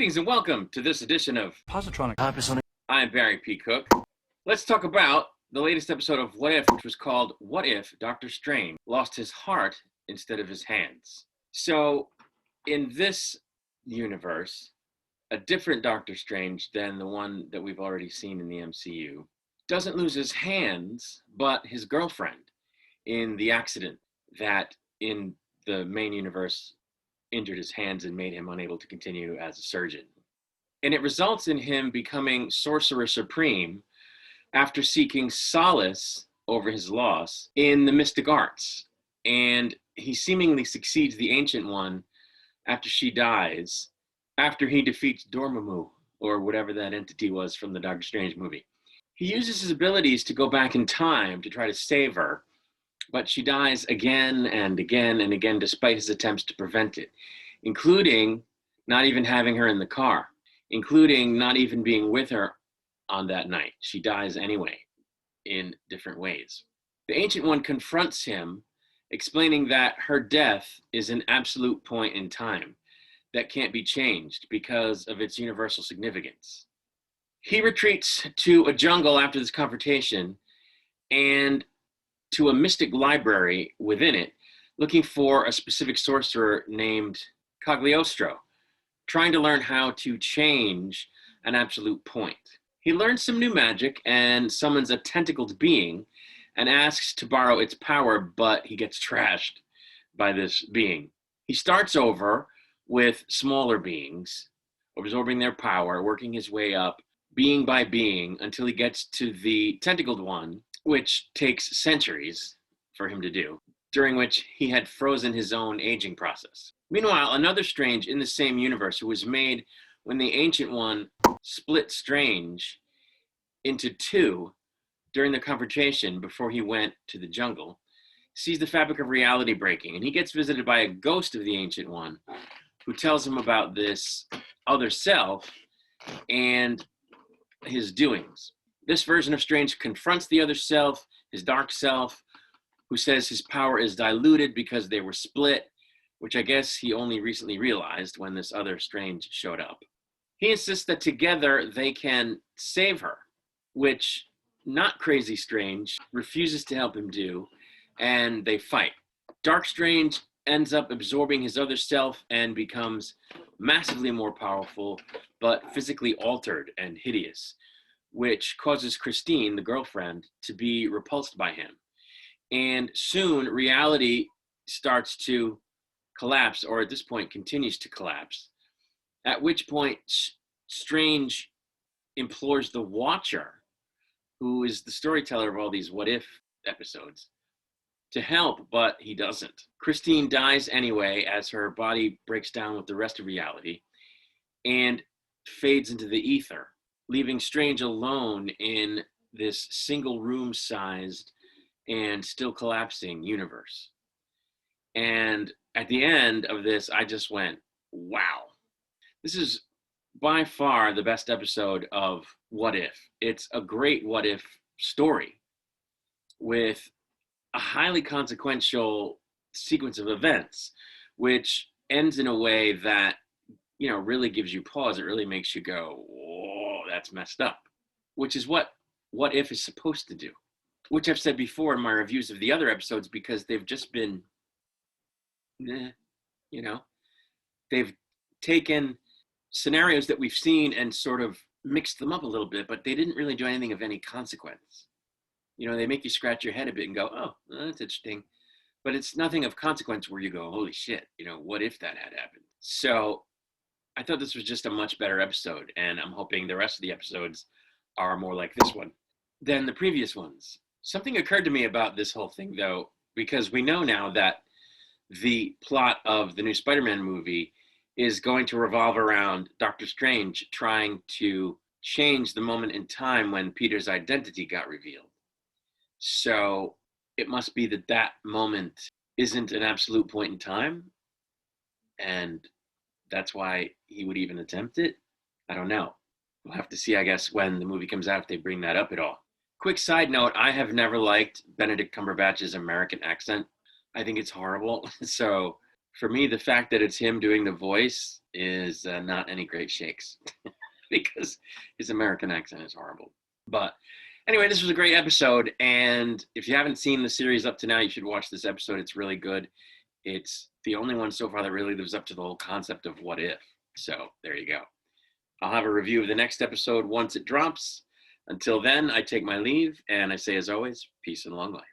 Greetings and welcome to this edition of Positronic. I'm Barry P. Cook. Let's talk about the latest episode of What If, which was called What If Doctor Strange Lost His Heart Instead of His Hands? So, in this universe, a different Doctor Strange than the one that we've already seen in the MCU doesn't lose his hands, but his girlfriend in the accident that in the main universe injured his hands and made him unable to continue as a surgeon. And it results in him becoming Sorcerer Supreme after seeking solace over his loss in the mystic arts. And he seemingly succeeds the Ancient One after she dies, after he defeats Dormammu, or whatever that entity was from the Doctor Strange movie. He uses his abilities to go back in time to try to save her, but she dies again and again and again despite his attempts to prevent it, including not even having her in the car, including not even being with her on that night. She dies anyway in different ways. The Ancient One confronts him, explaining that her death is an absolute point in time that can't be changed because of its universal significance. He retreats to a jungle after this confrontation and to a mystic library within it, looking for a specific sorcerer named Cagliostro, trying to learn how to change an absolute point. He learns some new magic and summons a tentacled being and asks to borrow its power, but he gets trashed by this being. He starts over with smaller beings, absorbing their power, working his way up, being by being, until he gets to the tentacled one, which takes centuries for him to do, during which he had frozen his own aging process. Meanwhile, another Strange in the same universe, who was made when the Ancient One split Strange into two during the confrontation before he went to the jungle, sees the fabric of reality breaking, and he gets visited by a ghost of the Ancient One who tells him about this other self and his doings. This version of Strange confronts the other self, his dark self, who says his power is diluted because they were split, which I guess he only recently realized when this other Strange showed up. He insists that together they can save her, which not Crazy Strange refuses to help him do, and they fight. Dark Strange ends up absorbing his other self and becomes massively more powerful, but physically altered and hideous, which causes Christine, the girlfriend, to be repulsed by him. And soon reality starts to collapse, or at this point continues to collapse, at which point Strange implores the Watcher, who is the storyteller of all these what if episodes, to help, but he doesn't. Christine dies anyway as her body breaks down with the rest of reality and fades into the ether, leaving Strange alone in this single room sized and still collapsing universe. And at the end of this, I just went, wow. This is by far the best episode of What If. It's a great what if story with a highly consequential sequence of events, which ends in a way that, really gives you pause. It really makes you go, whoa, that's messed up, which is what If is supposed to do, which I've said before in my reviews of the other episodes, because they've just been, they've taken scenarios that we've seen and sort of mixed them up a little bit, but they didn't really do anything of any consequence. They make you scratch your head a bit and go, oh, that's interesting. But it's nothing of consequence where you go, holy shit, what if that had happened? So I thought this was just a much better episode, and I'm hoping the rest of the episodes are more like this one than the previous ones. Something occurred to me about this whole thing, though, because we know now that the plot of the new Spider-Man movie is going to revolve around Doctor Strange trying to change the moment in time when Peter's identity got revealed. So it must be that moment isn't an absolute point in time, and that's why he would even attempt it. I don't know. We'll have to see, I guess, when the movie comes out, if they bring that up at all. Quick side note, I have never liked Benedict Cumberbatch's American accent. I think it's horrible. So For me, the fact that it's him doing the voice is not any great shakes because his American accent is horrible. But anyway, this was a great episode. And if you haven't seen the series up to now, you should watch this episode. It's really good. It's the only one so far that really lives up to the whole concept of what if. So there you go. I'll have a review of the next episode once it drops. Until then, I take my leave and I say, as always, peace and long life.